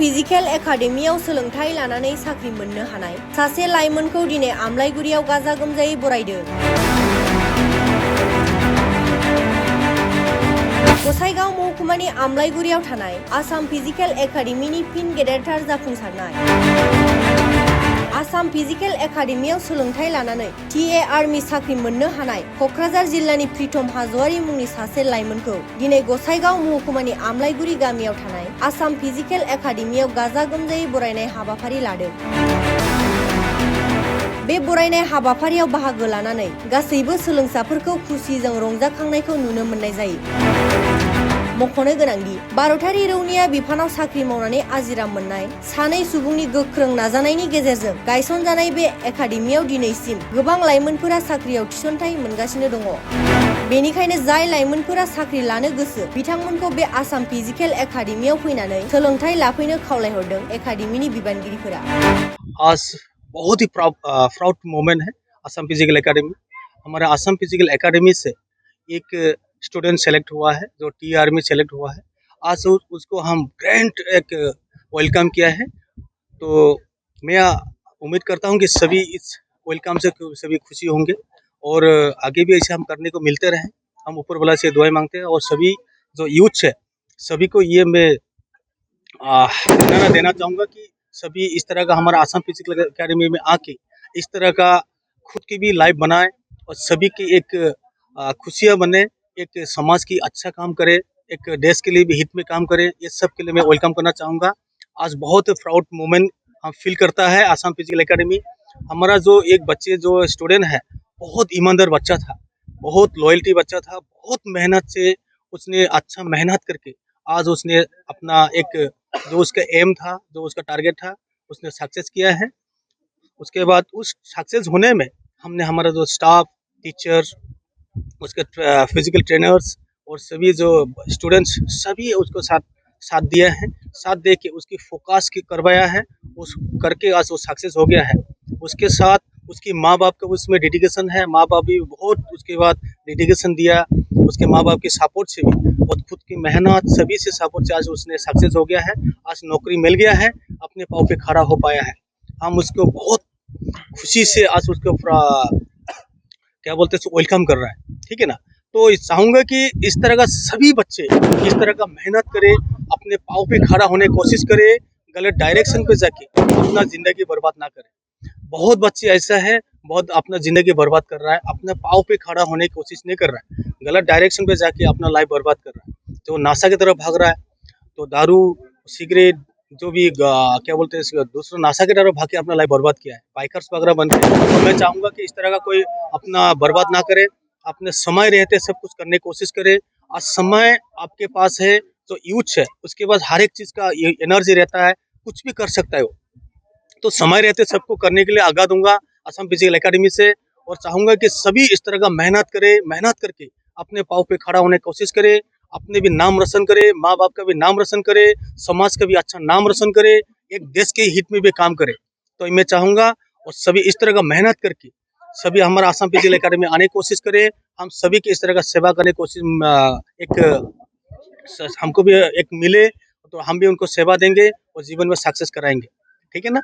Physical एकाडेमियाव सोलोंथाइ लानानै साख्रि मोननो हानाय सासे लाइमोनखौ दिनै आमलाइगुरियाव गाजा गोमजायै बरायदों। गसाइगाव महकुमानि आमलाइगुरियाव थानाय आसाम फिजिकेल एकाडेमिनि फिन गेदेरथार जाफुंसारनाय। आसाम फिजिकेल एकाडेमियाव सोलोंथाइ लानानै टीए आर्मी साख्रि मोननो हानाय कक्राझार जिल्लानि प्रितम हाज'वारि मुंनि सासे लाइमोनखौ दिनै गसाइगाव महकुमानि आमलाइगुरि गामियाव थानाय आसाम फिजिकेल एकाडेमियाव गाजा गोमजायै बरायनाय हाबाफारि लादों। बे बरायनाय हाबाफारियाव बाहागो लानानै गासैबो सोलोंसाफोरखौ खुसिजों रंजाखांनायखौ नुनो मोननाय जायो। मख'नो गोनांदि भारतारि रौनिया बिफानाव साख्रि मावनानै आजिरा मोननाय सानै सुबुंनि गोख्रों नाजानायनि गेजेरजों गायसनजानाय बे एकाडेमियाव दिनैसिम गोबां लाइमोनफोरा साख्रियाव थिसनथाइ मोनगासिनो दङ। बेनिखायनो जाय लाइमोनफोरा साख्रि लानो गोसो बिथांमोनखौ बे आसाम फिजिकेल एकाडेमियाव फैनानै सोलोंथाइ लाफैनो खावलायहरदों एकाडेमिनि बिबानगिरिफोरा। आज बहुत ही प्राउड मोमेंट है असम फिजिकल एकेडमी। हमारा असम फिजिकल एकेडमी से एक स्टूडेंट सेलेक्ट हुआ है जो टी आर्मी सेलेक्ट हुआ है। आज उसको हम ग्रैंड एक वेलकम किया है। तो मैं उम्मीद करता हूं कि सभी इस वेलकम से सभी खुशी होंगे और आगे भी ऐसे हम करने को मिलते रहें। हम ऊपर वाला से दुआएं मांगते हैं और सभी जो यूथ है सभी को ये मैं प्रेरणा देना चाहूँगा कि सभी इस तरह का हमारा असम फिजिकल एकेडमी में आके इस तरह का खुद की भी लाइफ बनाए और सभी की एक खुशियाँ बने, एक समाज की अच्छा काम करे, एक देश के लिए भी हित में काम करे। ये सब के लिए मैं वेलकम करना चाहूँगा। आज बहुत प्राउड मोमेंट हम फील करता है असम फिजिकल एकेडमी। हमारा जो एक बच्चे जो स्टूडेंट है बहुत ईमानदार बच्चा था, बहुत लॉयल्टी बच्चा था, बहुत मेहनत से उसने अच्छा मेहनत करके आज उसने अपना एक जो उसका एम था, जो उसका टारगेट था, उसने सक्सेस किया है। उसके बाद उस सक्सेस होने में हमने हमारा जो स्टाफ, टीचर, उसके फिजिकल ट्रेनर्स और सभी जो स्टूडेंट्स सभी उसको साथ दिया है। साथ दे के उसकी फोकस की करवाया है, उस करके आज वो सक्सेस हो गया है। उसके साथ उसकी माँ बाप का उसमें डेडिकेशन है। माँ बाप भी बहुत उसके बाद डेडिकेशन दिया। उसके माँ बाप की सपोर्ट से भी और खुद की मेहनत सभी से सपोर्ट से आज उसने सक्सेस हो गया है। आज नौकरी मिल गया है, अपने पाँव पे खड़ा हो पाया है। हम उसको बहुत खुशी से आज उसको क्या बोलते हैं वेलकम कर रहा है, ठीक है ना। तो चाहूँगा कि इस तरह का सभी बच्चे इस तरह का मेहनत करे, अपने पाँव पे खड़ा होने की कोशिश करे, गलत डायरेक्शन पे जाके अपना ज़िंदगी बर्बाद ना करे। बहुत बच्चे ऐसा है बहुत अपना ज़िंदगी बर्बाद कर रहा है, अपने पाँव पे खड़ा होने की कोशिश नहीं कर रहा है, गलत डायरेक्शन पे जाके अपना लाइफ बर्बाद कर रहा है। तो नशा की तरफ भाग रहा है, तो दारू, सिगरेट जो भी क्या बोलते हैं दूसरा नशा की तरफ भाग के अपना लाइफ बर्बाद किया है, बाइकर्स वगैरह बन के। तो मैं चाहूँगा कि इस तरह का कोई अपना बर्बाद ना करे, अपने समय रहते सब कुछ करने की कोशिश करे। आज समय आपके पास है, जो यूथ है उसके पास हर एक चीज़ का एनर्जी रहता है, कुछ भी कर सकता है वो। तो समय रहते सबको करने के लिए आगाह दूंगा असम फिजिकल एकेडमी से और चाहूँगा कि सभी इस तरह का मेहनत करे, मेहनत करके अपने पाँव पे खड़ा होने की कोशिश करे, अपने भी नाम रोशन करे, माँ बाप का भी नाम रोशन करे, समाज का भी अच्छा नाम रोशन करे, एक देश के हित में भी काम करे। तो मैं चाहूँगा और सभी इस तरह का मेहनत करके सभी हमारा असम फिजिकल एकेडमी आने की कोशिश करें। हम सभी की इस तरह का सेवा करने की कोशिश एक हमको भी एक मिले तो हम भी उनको सेवा देंगे और जीवन में सक्सेस कराएंगे, ठीक है ना।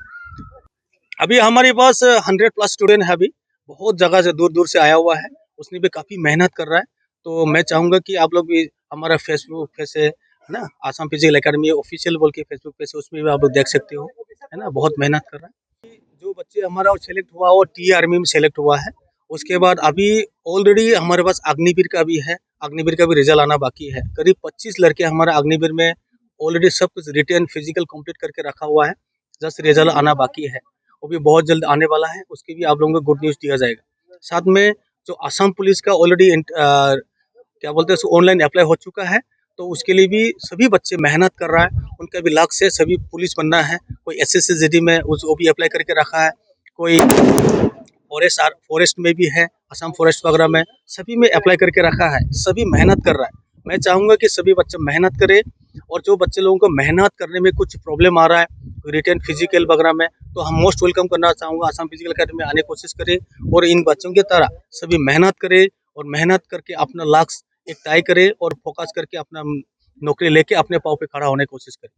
अभी हमारे पास 100+ स्टूडेंट है, अभी बहुत जगह से दूर दूर से आया हुआ है, उसने भी काफ़ी मेहनत कर रहा है। तो मैं चाहूँगा कि आप लोग भी हमारा फेसबुक पे से ना असम फिजिकल एकेडमी ऑफिशियल बोल के फेसबुक पे से उसमें भी आप लोग देख सकते हो, है ना। बहुत मेहनत कर रहा है। जो बच्चे हमारा सेलेक्ट हुआ वो टी आर्मी में सेलेक्ट हुआ है। उसके बाद अभी ऑलरेडी हमारे पास अग्निवीर का भी है, अग्निवीर का भी रिजल्ट आना बाकी है। करीब 25 लड़के हमारा अग्निवीर में ऑलरेडी सब कुछ रिटर्न फिजिकल कंप्लीट करके रखा हुआ है, जस्ट रिजल्ट आना बाकी है, वो भी बहुत जल्द आने वाला है। उसकी भी आप लोगों को गुड न्यूज़ दिया जाएगा। साथ में जो असम पुलिस का ऑलरेडी क्या बोलते हैं ऑनलाइन अप्लाई हो चुका है, तो उसके लिए भी सभी बच्चे मेहनत कर रहा है। उनका भी लक्ष्य से सभी पुलिस बनना है। कोई SSC GD में वो भी अप्लाई करके रखा है, कोई फॉरेस्ट में भी है, असम फॉरेस्ट वगैरह में सभी में अप्लाई करके रखा है। सभी मेहनत कर रहा है। मैं चाहूँगा कि सभी बच्चे मेहनत करें और जो बच्चे लोगों को मेहनत करने में कुछ प्रॉब्लम आ रहा है रिटर्न फिजिकल वगैरह में, तो हम मोस्ट वेलकम करना चाहूँगा असम फिजिकल एकेडमी में आने की कोशिश करें और इन बच्चों की तरह सभी मेहनत करें और मेहनत करके अपना लक्ष्य एक तय करें और फोकस करके अपना नौकरी लेके अपने पाँव पे खड़ा होने की कोशिश करें।